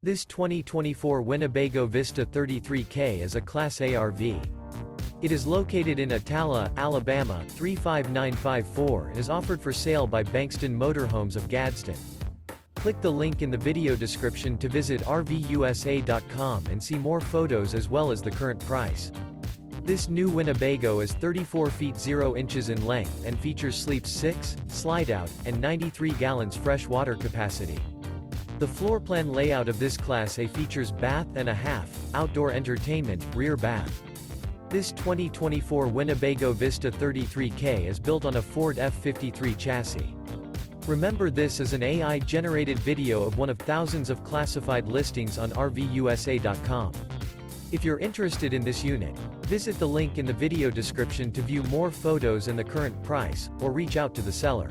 This 2024 Winnebago Vista 33K is a Class A RV. It is located in Attalla, Alabama 35954 and is offered for sale by Bankston Motorhomes of Gadsden. Click the link in the video description to visit RVUSA.com and see more photos as well as the current price. This new Winnebago is 34 feet 0 inches in length and features sleeps 6, Slideout, and 93 gallons fresh water capacity. The floor plan layout of this Class A features bath and a half, outdoor entertainment, rear bath. This 2024 Winnebago Vista 33K is built on a Ford F53 chassis. Remember, this is an AI-generated video of one of thousands of classified listings on RVUSA.com. If you're interested in this unit, visit the link in the video description to view more photos and the current price, or reach out to the seller.